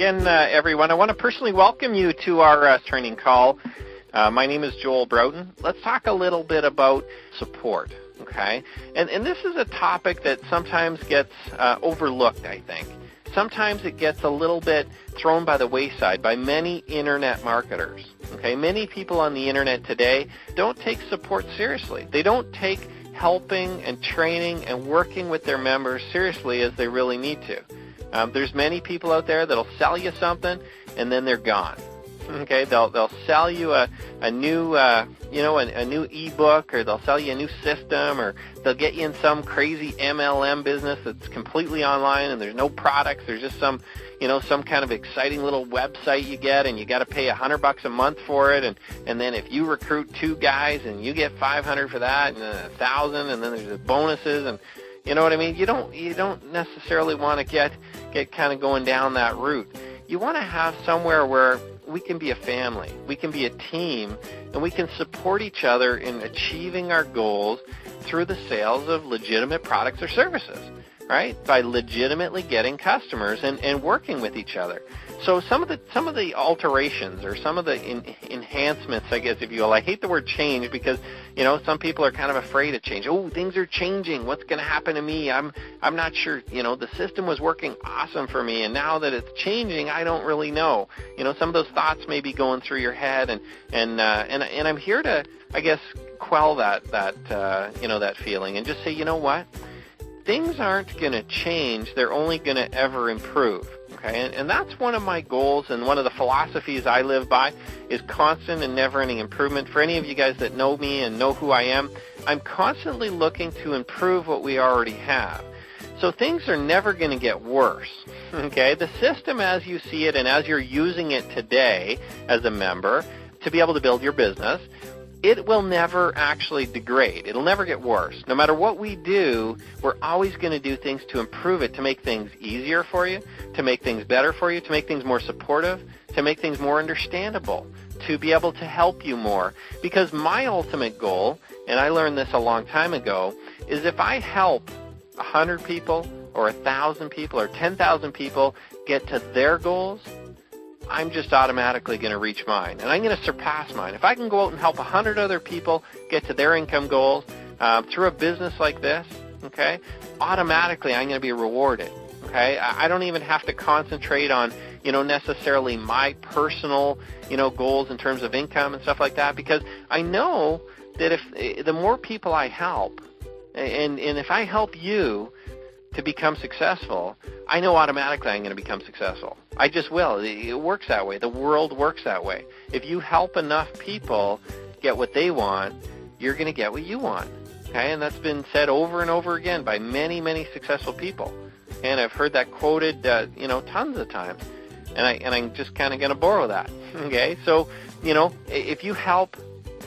again, everyone. I want to personally welcome you to our training call. My name is Joel Broughton. Let's talk a little bit about support, okay? And this is a topic that sometimes gets overlooked, I think. Sometimes it gets a little bit thrown by the wayside by many internet marketers, okay? Many people on the internet today don't take support seriously. They don't take helping and training and working with their members seriously as they really need to. There's many people out there that'll sell you something and then they're gone. Okay, they'll sell you a new a new ebook, or they'll sell you a new system, or they'll get you in some crazy MLM business that's completely online and there's no products. There's just some kind of exciting little website you get, and you got to pay $100 a month for it, and then if you recruit 2 guys and you get $500 for that, and then $1,000, and then there's the bonuses, and you know what I mean? You don't necessarily want to get kind of going down that route. You want to have somewhere where we can be a family, we can be a team, and we can support each other in achieving our goals through the sales of legitimate products or services, right? By legitimately getting customers and working with each other. So some of the alterations, or some of the enhancements, I guess, if you will. I hate the word change because some people are kind of afraid of change. Oh, things are changing. What's going to happen to me? I'm not sure. The system was working awesome for me, and now that it's changing, I don't really know. Some of those thoughts may be going through your head, and I'm here to, I guess, quell that feeling and just say, you know what? Things aren't going to change. They're only going to ever improve. Okay, and that's one of my goals, and one of the philosophies I live by is constant and never-ending improvement. For any of you guys that know me and know who I am, I'm constantly looking to improve what we already have. So things are never going to get worse. Okay, the system as you see it and as you're using it today as a member to be able to build your business, it will never actually degrade. It'll never get worse. No matter what we do, we're always going to do things to improve it, to make things easier for you, to make things better for you, to make things more supportive, to make things more understandable, to be able to help you more. Because my ultimate goal, and I learned this a long time ago, is if I help 100 people or 1,000 people or 10,000 people get to their goals, I'm just automatically going to reach mine, and I'm going to surpass mine. If I can go out and help 100 other people get to their income goals through a business like this, okay, automatically I'm going to be rewarded. Okay, I don't even have to concentrate on necessarily my personal goals in terms of income and stuff like that, because I know that if the more people I help, and if I help you to become successful, I know automatically I'm going to become successful. I just will. It works that way. The world works that way. If you help enough people get what they want, you're going to get what you want. Okay, and that's been said over and over again by many, many successful people. And I've heard that quoted, tons of times. And I'm just kind of going to borrow that. Okay, so if you help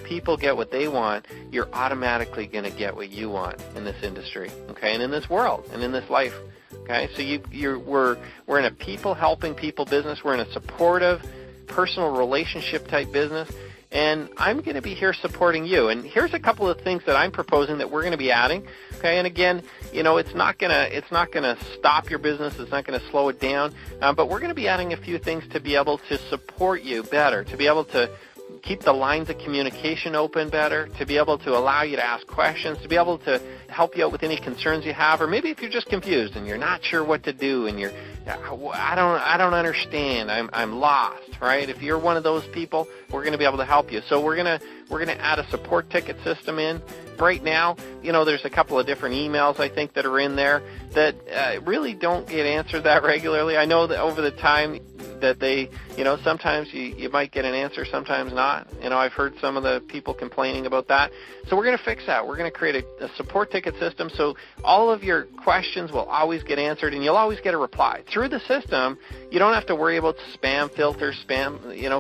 people get what they want, you're automatically going to get what you want in this industry, okay, and in this world and in this life. Okay, so we're in a people helping people business. We're in a supportive, personal relationship type business, and I'm going to be here supporting you. And here's a couple of things that I'm proposing that we're going to be adding. Okay, and again, it's not going to stop your business. It's not going to slow it down. But we're going to be adding a few things to be able to support you better, to be able to keep the lines of communication open better, to be able to allow you to ask questions, to be able to help you out with any concerns you have, or maybe if you're just confused and you're not sure what to do and I don't understand, I'm lost, right? If you're one of those people, we're going to be able to help you. So we're going to add a support ticket system in. Right now, there's a couple of different emails I think that are in there that really don't get answered that regularly. I know that over the time that they, sometimes you might get an answer, sometimes not. I've heard some of the people complaining about that. So we're going to fix that. We're going to create a support ticket system so all of your questions will always get answered and you'll always get a reply. Through the system, you don't have to worry about spam filters,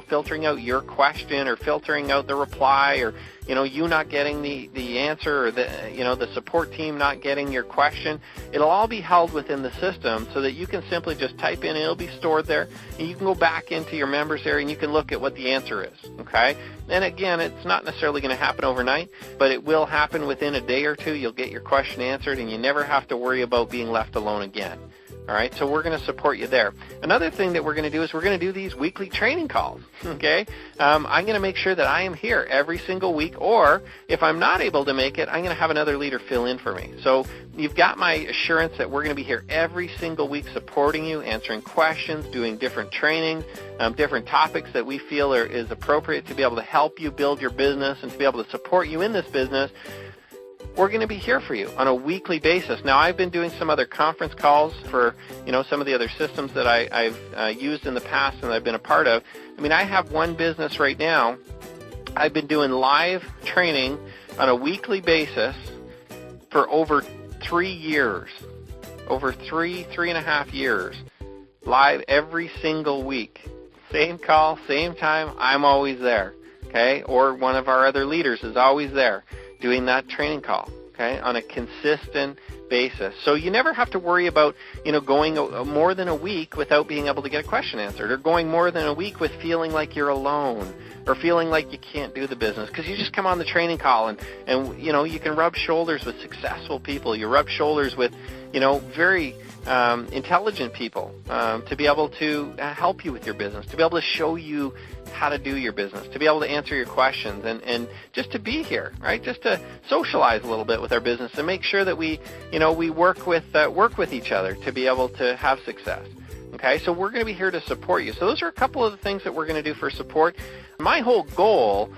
filtering out your question or filtering out the reply, or you not getting the answer, or the support team not getting your question. It'll all be held within the system so that you can simply just type in, and it'll be stored there, and you can go back into your members area and you can look at what the answer is, okay? And again, it's not necessarily going to happen overnight, but it will happen within a day or two. You'll get your question answered, and you never have to worry about being left alone again. All right, so we're going to support you there. Another thing that we're going to do is we're going to do these weekly training calls, okay? I'm going to make sure that I am here every single week, or if I'm not able to make it, I'm going to have another leader fill in for me. So you've got my assurance that we're going to be here every single week supporting you, answering questions, doing different trainings, different topics that we feel is appropriate to be able to help you build your business and to be able to support you in this business. We're going to be here for you on a weekly basis. Now, I've been doing some other conference calls for, some of the other systems that I've used in the past and I've been a part of. I mean, I have one business right now. I've been doing live training on a weekly basis for over 3 years, over three and a half years, live every single week. Same call, same time, I'm always there, okay? Or one of our other leaders is always there doing that training call, okay, on a consistent basis. So you never have to worry about, going more than a week without being able to get a question answered, or going more than a week with feeling like you're alone, or feeling like you can't do the business, because you just come on the training call and you can rub shoulders with successful people. You rub shoulders with, very intelligent people to be able to help you with your business, to be able to show you how to do your business, to be able to answer your questions, and just to be here, right? Just to socialize a little bit with our business and make sure that we work with each other to be able to have success. Okay, so we're going to be here to support you. So those are a couple of the things that we're going to do for support. My whole goal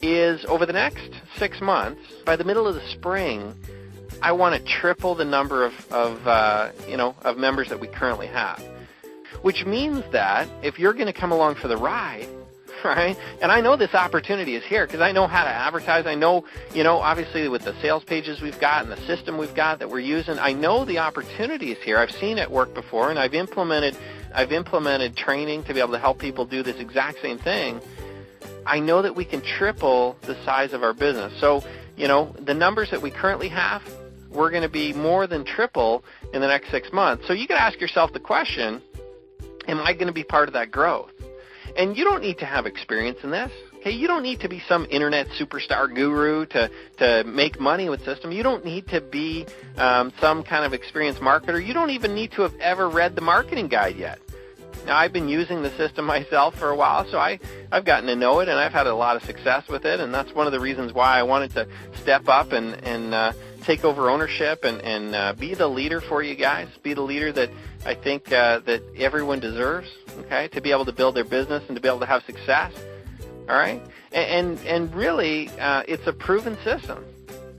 is over the next 6 months, by the middle of the spring, I want to triple the number of members that we currently have. Which means that if you're going to come along for the ride, right, and I know this opportunity is here because I know how to advertise. I know, obviously with the sales pages we've got and the system we've got that we're using, I know the opportunity is here. I've seen it work before, and I've implemented training to be able to help people do this exact same thing. I know that we can triple the size of our business. So, the numbers that we currently have, we're going to be more than triple in the next 6 months. So you got to ask yourself the question, am I going to be part of that growth? And you don't need to have experience in this. Okay, you don't need to be some internet superstar guru to make money with system. You don't need to be some kind of experienced marketer. You don't even need to have ever read the marketing guide yet. Now, I've been using the system myself for a while, so I've gotten to know it, and I've had a lot of success with it, and that's one of the reasons why I wanted to step up and take over ownership and be the leader for you guys, be the leader that I think that everyone deserves, okay, to be able to build their business and to be able to have success, all right? And really, it's a proven system,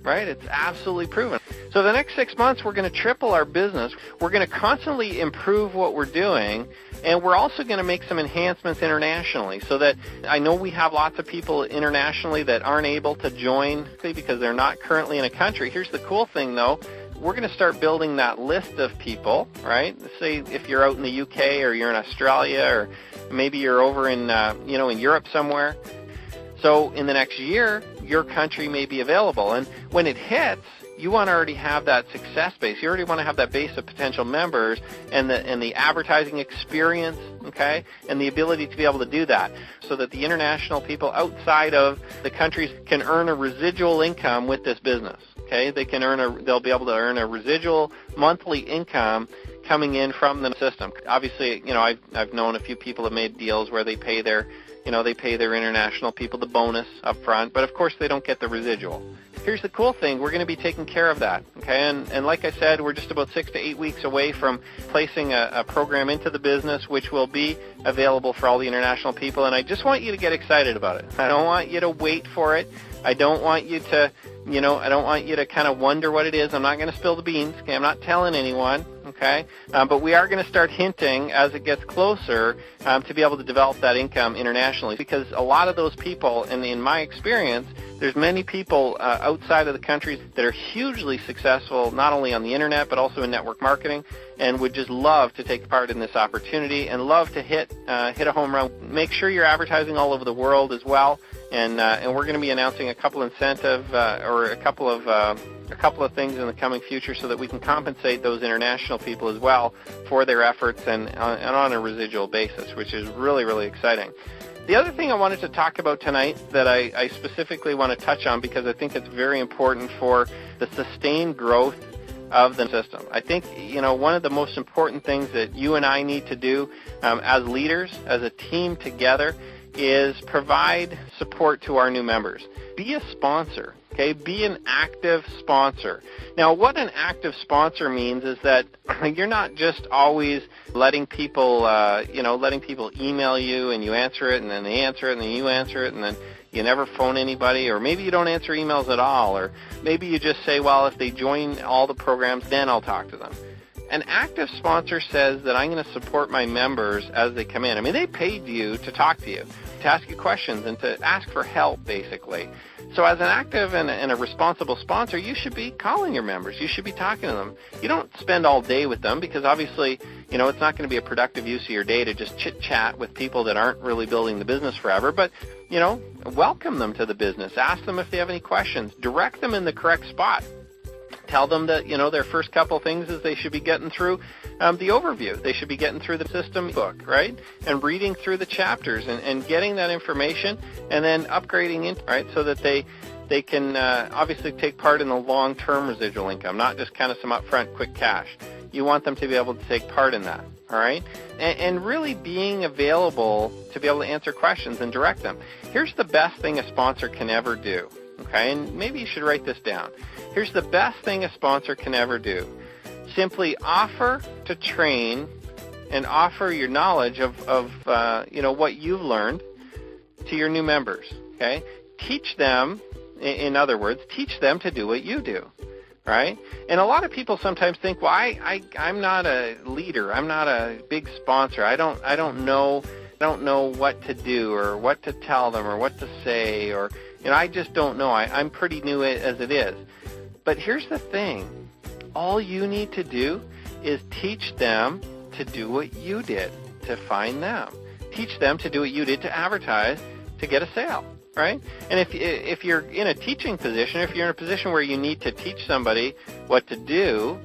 right? It's absolutely proven. So the next 6 months, we're going to triple our business. We're going to constantly improve what we're doing, and we're also going to make some enhancements internationally so that I know we have lots of people internationally that aren't able to join because they're not currently in a country. Here's the cool thing, though. We're going to start building that list of people, right? Say if you're out in the UK or you're in Australia or maybe you're over in, in Europe somewhere. So in the next year, your country may be available. And when it hits, you want to already have that success base. You already want to have that base of potential members and the advertising experience, okay, and the ability to be able to do that so that the international people outside of the countries can earn a residual income with this business, okay? They'll be able to earn a residual monthly income coming in from the system. Obviously, I've known a few people that made deals where they pay their international people the bonus up front, but of course they don't get the residual. Here's the cool thing. We're going to be taking care of that, okay? And like I said, we're just about 6 to 8 weeks away from placing a program into the business, which will be available for all the international people, and I just want you to get excited about it. I don't want you to wait for it. I don't want you to, kind of wonder what it is. I'm not going to spill the beans, okay? I'm not telling anyone, okay? But we are going to start hinting as it gets closer to be able to develop that income internationally, because a lot of those people, and in my experience, there's many people outside of the countries that are hugely successful, not only on the internet, but also in network marketing, and would just love to take part in this opportunity and love to hit a home run. Make sure you're advertising all over the world as well, and we're going to be announcing a couple incentive or a couple of things in the coming future so that we can compensate those international people as well for their efforts and on a residual basis, which is really, really exciting. The other thing I wanted to talk about tonight that I specifically want to touch on because I think it's very important for the sustained growth of the system. I think, one of the most important things that you and I need to do as leaders, as a team together, is provide support to our new members. Be a sponsor, okay? Be an active sponsor. Now, what an active sponsor means is that you're not just always letting people email you and you answer it and then they answer it and then you answer it and then you never phone anybody, or maybe you don't answer emails at all, or maybe you just say, well, if they join all the programs, then I'll talk to them. An active sponsor says that I'm going to support my members as they come in. I mean, they paid you to talk to you, to ask you questions, and to ask for help, basically. So as an active and a responsible sponsor, you should be calling your members. You should be talking to them. You don't spend all day with them because obviously, it's not going to be a productive use of your day to just chit-chat with people that aren't really building the business forever. But, welcome them to the business. Ask them if they have any questions. Direct them in the correct spot. Tell them that, their first couple things is they should be getting through the overview. They should be getting through the system book, right? And reading through the chapters and getting that information and then upgrading it, right? So that they can obviously take part in the long-term residual income, not just kind of some upfront quick cash. You want them to be able to take part in that, all right? And really being available to be able to answer questions and direct them. Here's the best thing a sponsor can ever do, okay? And maybe you should write this down. Here's the best thing a sponsor can ever do. Simply offer to train and offer your knowledge of what you've learned to your new members, okay? Teach them, in other words, teach them to do what you do, right? And a lot of people sometimes think, well, I'm not a leader. I'm not a big sponsor. I don't know what to do or what to tell them or what to say, or I just don't know. I'm pretty new as it is. But here's the thing. All you need to do is teach them to do what you did to find them. Teach them to do what you did to advertise to get a sale, right? And if you're in a teaching position, if you're in a position where you need to teach somebody what to do,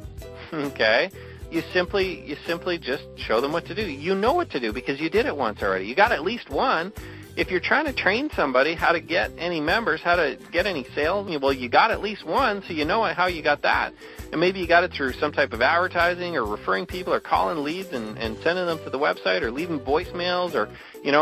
okay, you simply just show them what to do. You know what to do because you did it once already. You got at least one. If you're trying to train somebody how to get any members, how to get any sales, well, you got at least one, so you know how you got that. And maybe you got it through some type of advertising or referring people or calling leads and sending them to the website or leaving voicemails, or,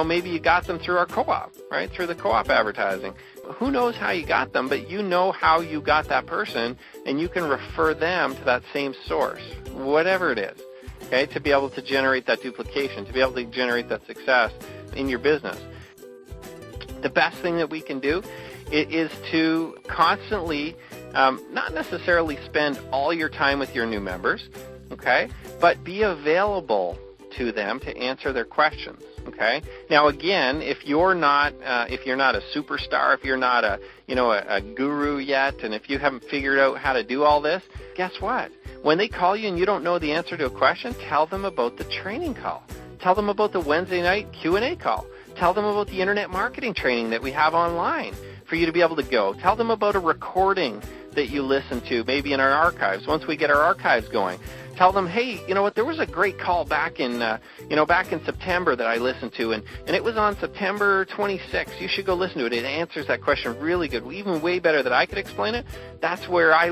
maybe you got them through our co-op, right, through the co-op advertising. Who knows how you got them, but you know how you got that person, and you can refer them to that same source, whatever it is, okay, to be able to generate that duplication, to be able to generate that success in your business. The best thing that we can do is to constantly, not necessarily spend all your time with your new members, okay, but be available to them to answer their questions, okay? Now, again, if you're not a superstar, if you're not a guru yet, and if you haven't figured out how to do all this, guess what? When they call you and you don't know the answer to a question, tell them about the training call. Tell them about the Wednesday night Q&A call. Tell them about the internet marketing training that we have online for you to be able to go. Tell them about a recording that you listen to, maybe in our archives, once we get our archives going. Tell them, hey, you know what, there was a great call back in September that I listened to, and it was on September 26th. You should go listen to it. It answers that question really good, even way better than I could explain it. That's where I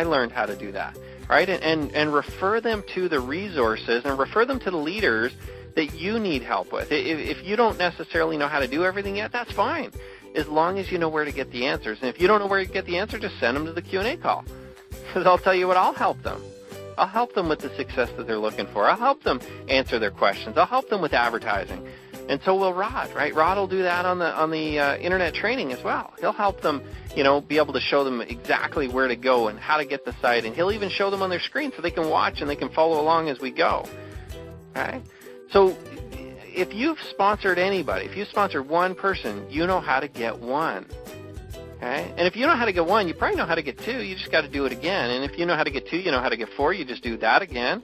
learned how to do that, right? And refer them to the resources and refer them to the leaders that you need help with. If you don't necessarily know how to do everything yet, that's fine, as long as you know where to get the answers. And if you don't know where to get the answer, just send them to the Q&A call, because I'll tell you what, I'll help them. I'll help them with the success that they're looking for. I'll help them answer their questions. I'll help them with advertising. And so will Rod, right? Rod will do that on the internet training as well. He'll help them, be able to show them exactly where to go and how to get the site. And he'll even show them on their screen so they can watch and they can follow along as we go. Okay? So if you've sponsored anybody, if you sponsored one person, you know how to get one. Okay? And if you know how to get one, you probably know how to get two. You just got to do it again. And if you know how to get two, you know how to get four. You just do that again.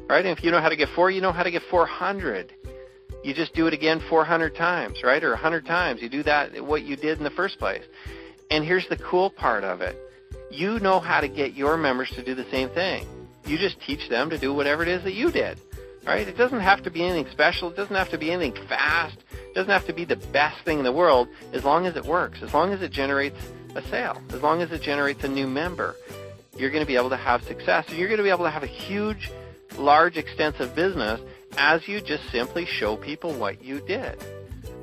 Right? And if you know how to get four, you know how to get 400. You just do it again 400 times, right? Or 100 times. You do that, what you did in the first place. And here's the cool part of it. You know how to get your members to do the same thing. You just teach them to do whatever it is that you did. Right? It doesn't have to be anything special. It doesn't have to be anything fast. It doesn't have to be the best thing in the world, as long as it works, as long as it generates a sale, as long as it generates a new member. you're going to be able to have success, and you're going to be able to have a huge, large, extensive business as you just simply show people what you did.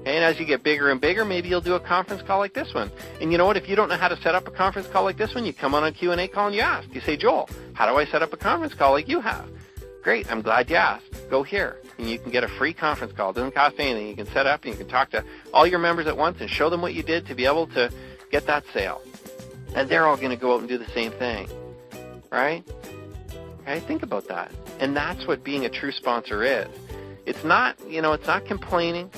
And as you get bigger and bigger, maybe you'll do a conference call like this one. And you know what? If you don't know how to set up a conference call like this one, you come on a Q&A call and you ask. You say, Joel, how do I set up a conference call like you have? Great, I'm glad you asked. Go here. And you can get a free conference call. It doesn't cost anything. You can set up and you can talk to all your members at once and show them what you did to be able to get that sale. And they're all going to go out and do the same thing. Right? Okay, think about that. And that's what being a true sponsor is. It's not, it's not complaining.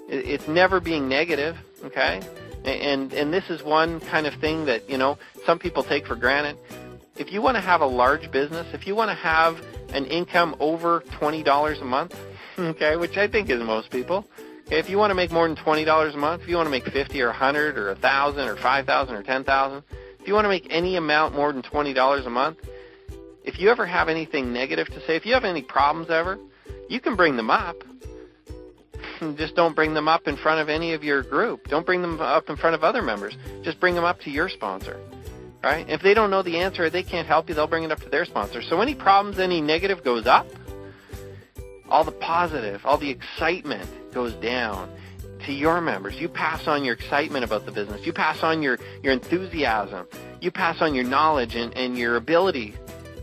It's never being negative, okay? And this is one kind of thing that, some people take for granted. If you want to have a large business, if you want to have an income over $20 a month, okay, which I think is most people, okay, if you want to make more than $20 a month, if you want to make 50 or 100 or 1,000 or 5,000 or 10,000, if you want to make any amount more than $20 a month, if you ever have anything negative to say, if you have any problems ever, you can bring them up. Just don't bring them up in front of any of your group. Don't bring them up in front of other members. Just bring them up to your sponsor, right? If they don't know the answer or they can't help you, they'll bring it up to their sponsor. So any problems, any negative goes up. All the positive, all the excitement goes down to your members. You pass on your excitement about the business. You pass on your enthusiasm. You pass on your knowledge and your ability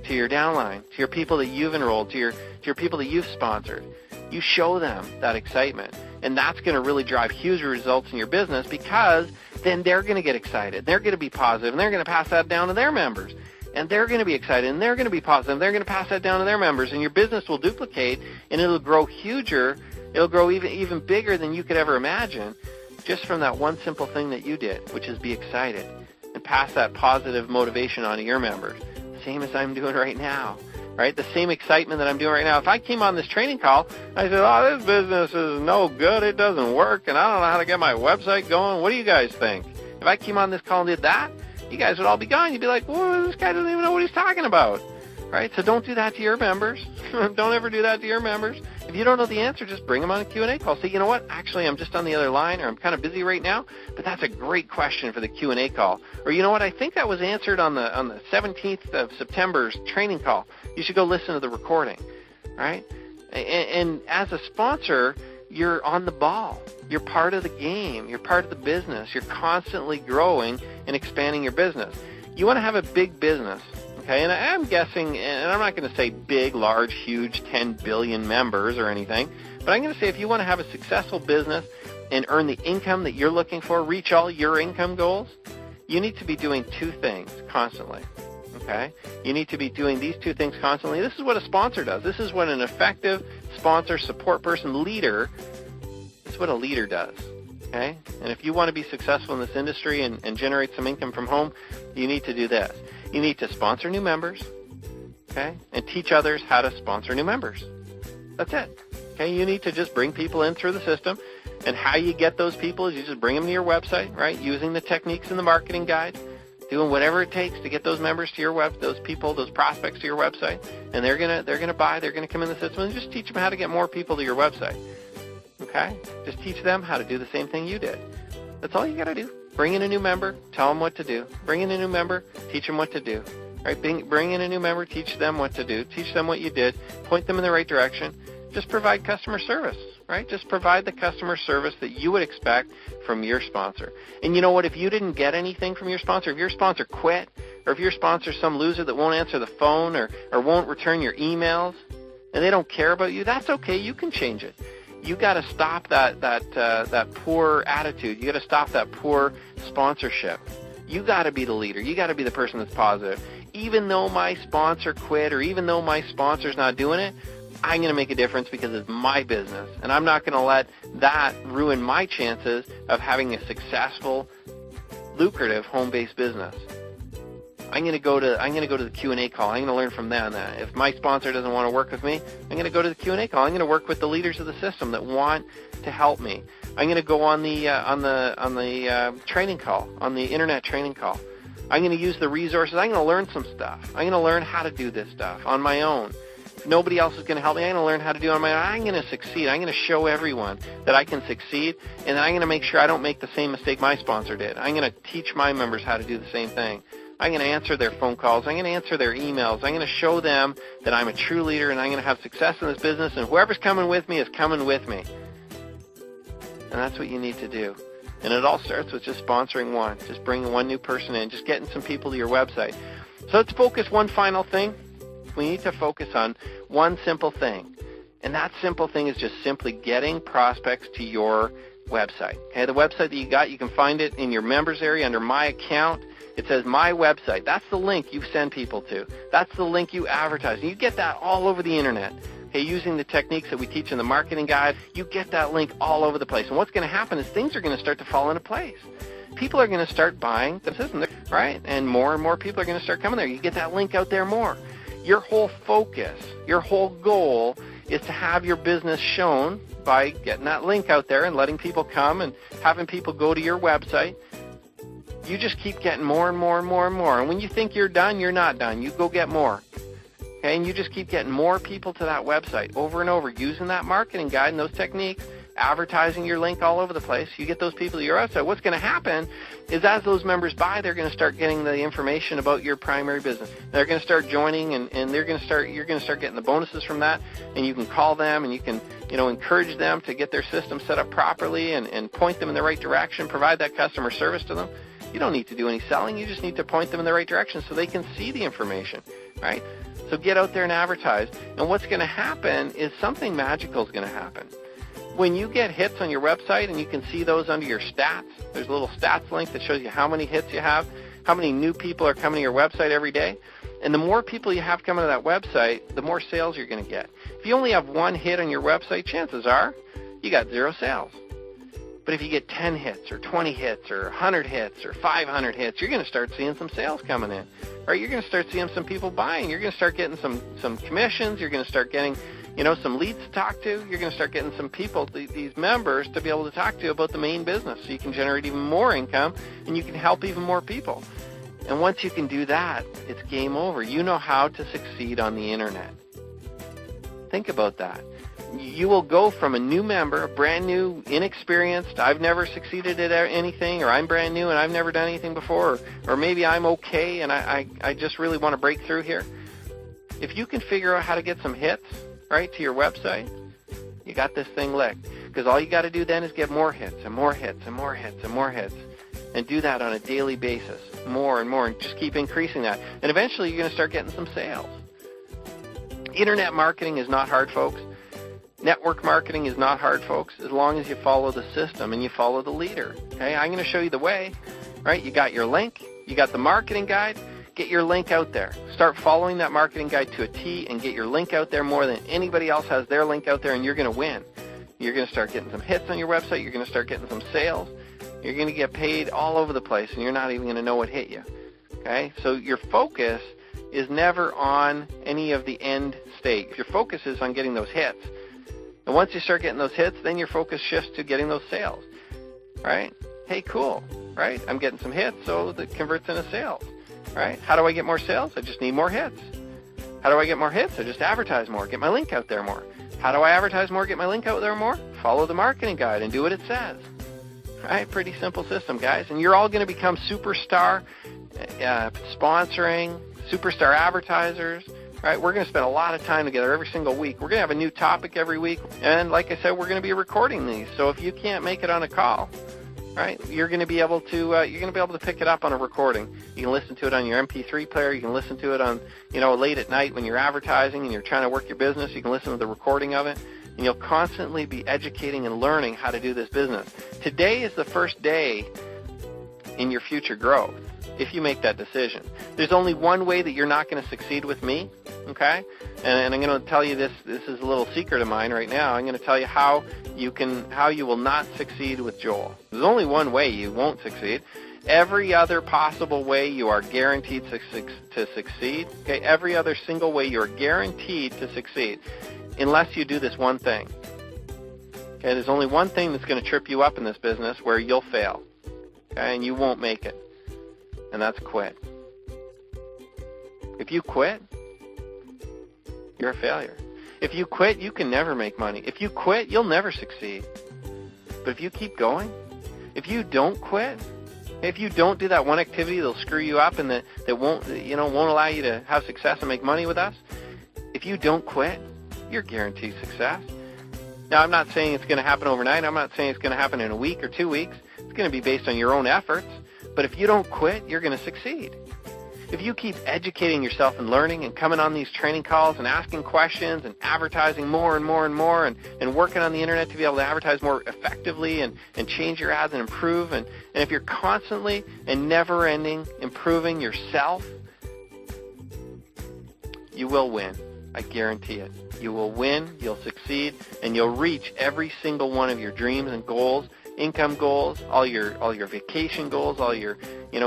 to your downline, to your people that you've enrolled, to your people that you've sponsored. You show them that excitement, and that's going to really drive huge results in your business, because then they're going to get excited. They're going to be positive, and they're going to pass that down to their members. And they're going to be excited, and they're going to be positive, and they're going to pass that down to their members, and your business will duplicate, and it'll grow huger. It'll grow even bigger than you could ever imagine, just from that one simple thing that you did, which is be excited and pass that positive motivation on to your members, same as I'm doing right now. Right, the same excitement that I'm doing right now. If I came on this training call, I said, oh, this business is no good, it doesn't work, and I don't know how to get my website going. What do you guys think? If I came on this call and did that, you guys would all be gone. You'd be like, well, this guy doesn't even know what he's talking about. Right, so don't do that to your members. Don't ever do that to your members. If you don't know the answer, just bring them on a Q&A call. Say, you know what, actually, I'm just on the other line, or I'm kind of busy right now, but that's a great question for the Q&A call. Or, you know what, I think that was answered on the 17th of September's training call. You should go listen to the recording, right? And as a sponsor, you're on the ball. You're part of the game. You're part of the business. You're constantly growing and expanding your business. You want to have a big business. Okay, and I'm guessing, and I'm not going to say big, large, huge, 10 billion members or anything, but I'm going to say if you want to have a successful business and earn the income that you're looking for, reach all your income goals, you need to be doing two things constantly. Okay, you need to be doing these two things constantly. This is what a sponsor does. This is what an effective sponsor, support person, leader, this is what a leader does. Okay, and if you want to be successful in this industry and generate some income from home, you need to do this. You need to sponsor new members, okay, and teach others how to sponsor new members. That's it. Okay, you need to just bring people in through the system, and how you get those people is you just bring them to your website, right, using the techniques in the marketing guide, doing whatever it takes to get those members to your web, those people, those prospects to your website, and they're gonna buy, they're gonna come in the system, and just teach them how to get more people to your website. Okay, just teach them how to do the same thing you did. That's all you got to do. Bring in a new member, tell them what to do. Bring in a new member, teach them what to do. Right? Bring in a new member, teach them what to do. Teach them what you did. Point them in the right direction. Just provide customer service. Right? Just provide the customer service that you would expect from your sponsor. And you know what? If you didn't get anything from your sponsor, if your sponsor quit, or if your sponsor's some loser that won't answer the phone or won't return your emails, and they don't care about you, that's okay. You can change it. You got to stop that poor attitude. You got to stop that poor sponsorship. You got to be the leader. You got to be the person that's positive. Even though my sponsor quit, or even though my sponsor's not doing it, I'm going to make a difference because it's my business, and I'm not going to let that ruin my chances of having a successful, lucrative home-based business. I'm going to go to the Q&A call. I'm going to learn from them. If my sponsor doesn't want to work with me, I'm going to go to the Q&A call. I'm going to work with the leaders of the system that want to help me. I'm going to go on the training call, on the internet training call. I'm going to use the resources. I'm going to learn some stuff. I'm going to learn how to do this stuff on my own. Nobody else is going to help me. I'm going to learn how to do it on my own. I'm going to succeed. I'm going to show everyone that I can succeed, and then I'm going to make sure I don't make the same mistake my sponsor did. I'm going to teach my members how to do the same thing. I'm going to answer their phone calls. I'm going to answer their emails. I'm going to show them that I'm a true leader, and I'm going to have success in this business, and whoever's coming with me is coming with me. And that's what you need to do. And it all starts with just sponsoring one, just bringing one new person in, just getting some people to your website. So let's focus one final thing. We need to focus on one simple thing. And that simple thing is just simply getting prospects to your website. Okay, the website that you got, you can find it in your members area under My Account. It says My Website. That's the link you send people to. That's the link you advertise. And you get that all over the internet. Okay, using the techniques that we teach in the marketing guide, you get that link all over the place. And what's going to happen is things are going to start to fall into place. People are going to start buying the system, right? And more people are going to start coming there. You get that link out there more. Your whole focus, your whole goal is to have your business shown by getting that link out there and letting people come and having people go to your website. You just keep getting more and more and more and more. And when you think you're done, you're not done. You go get more. Okay, and you just keep getting more people to that website over and over, using that marketing guide and those techniques, advertising your link all over the place. You get those people to your website. What's going to happen is as those members buy, they're going to start getting the information about your primary business. They're going to start joining, and you're going to start getting the bonuses from that, and you can call them, and you can encourage them to get their system set up properly and point them in the right direction, provide that customer service to them. You don't need to do any selling. You just need to point them in the right direction so they can see the information, right? So get out there and advertise. And what's going to happen is something magical is going to happen. When you get hits on your website, and you can see those under your stats, there's a little stats link that shows you how many hits you have, how many new people are coming to your website every day. And the more people you have coming to that website, the more sales you're going to get. If you only have one hit on your website, chances are you got 0 sales. But if you get 10 hits or 20 hits or 100 hits or 500 hits, you're going to start seeing some sales coming in. Right? You're going to start seeing some people buying. You're going to start getting some commissions. You're going to start getting some leads to talk to. You're going to start getting some people, these members, to be able to talk to about the main business, so you can generate even more income and you can help even more people. And once you can do that, it's game over. You know how to succeed on the internet. Think about that. You will go from a new member, a brand new, inexperienced, I've never succeeded at anything, or I'm brand new and I've never done anything before, or maybe I'm okay and I just really want to break through here. If you can figure out how to get some hits, right, to your website, you got this thing licked. Because all you got to do then is get more hits and more hits and more hits and more hits. And do that on a daily basis, more and more, and just keep increasing that. And eventually you're going to start getting some sales. Internet marketing is not hard, folks. Network marketing is not hard, folks, as long as you follow the system and you follow the leader. Okay, I'm going to show you the way. Right? You got your link. You got the marketing guide. Get your link out there. Start following that marketing guide to a T and get your link out there more than anybody else has their link out there, and you're going to win. You're going to start getting some hits on your website. You're going to start getting some sales. You're going to get paid all over the place, and you're not even going to know what hit you. Okay? So your focus is never on any of the end state. Your focus is on getting those hits. And once you start getting those hits, then your focus shifts to getting those sales, right? Hey, cool, right? I'm getting some hits, so that converts into sales, right? How do I get more sales? I just need more hits. How do I get more hits? I just advertise more, get my link out there more. How do I advertise more, get my link out there more? Follow the marketing guide and do what it says, right? Pretty simple system, guys. And you're all going to become superstar sponsoring, superstar advertisers. Right, we're going to spend a lot of time together every single week. We're going to have a new topic every week, and like I said, we're going to be recording these. So if you can't make it on a call, right, you're going to be able to pick it up on a recording. You can listen to it on your MP3 player. You can listen to it on late at night when you're advertising and you're trying to work your business. You can listen to the recording of it, and you'll constantly be educating and learning how to do this business. Today is the first day in your future growth. If you make that decision, there's only one way that you're not going to succeed with me. Okay, and I'm going to tell you this. This is a little secret of mine right now. I'm going to tell you how you will not succeed with Joel. There's only one way you won't succeed. Every other possible way you are guaranteed to succeed. Okay, every other single way you are guaranteed to succeed, unless you do this one thing. Okay, there's only one thing that's going to trip you up in this business where you'll fail. Okay, and you won't make it, and that's quit. If you quit, you're a failure. If you quit, you can never make money. If you quit, you'll never succeed. But if you keep going, if you don't quit, if you don't do that one activity that'll screw you up and that won't allow you to have success and make money with us, if you don't quit, you're guaranteed success. Now, I'm not saying it's going to happen overnight. I'm not saying it's going to happen in a week or 2 weeks. It's going to be based on your own efforts. But if you don't quit, you're going to succeed. If you keep educating yourself and learning and coming on these training calls and asking questions and advertising more and more and more and working on the internet to be able to advertise more effectively and change your ads and improve, and if you're constantly and never-ending improving yourself, you will win. I guarantee it. You will win, you'll succeed, and you'll reach every single one of your dreams and goals, income goals, all your vacation goals, all your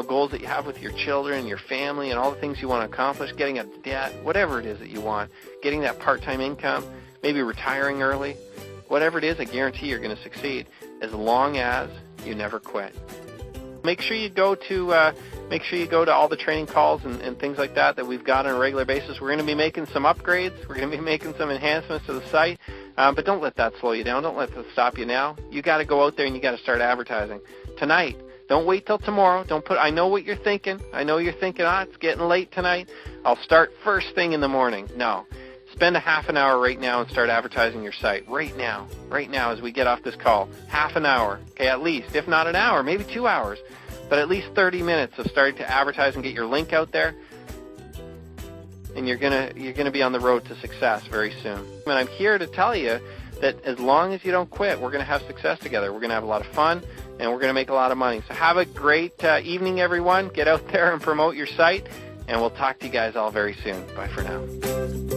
goals that you have with your children, your family, and all the things you want to accomplish, getting out of debt, whatever it is that you want, getting that part-time income, maybe retiring early, whatever it is, I guarantee you're going to succeed as long as you never quit. Make sure you go to all the training calls and things like that we've got on a regular basis. We're going to be making some upgrades. We're going to be making some enhancements to the site. But don't let that slow you down. Don't let that stop you now. You got to go out there and you got to start advertising tonight. Don't wait till tomorrow. I know what you're thinking. I know you're thinking, it's getting late tonight. I'll start first thing in the morning. No. Spend a half an hour right now and start advertising your site right now as we get off this call. Half an hour, okay, at least. If not an hour, maybe 2 hours. But at least 30 minutes of starting to advertise and get your link out there. And you're gonna be on the road to success very soon. And I'm here to tell you that as long as you don't quit, we're gonna have success together. We're gonna have a lot of fun, and we're gonna make a lot of money. So have a great evening, everyone. Get out there and promote your site, and we'll talk to you guys all very soon. Bye for now.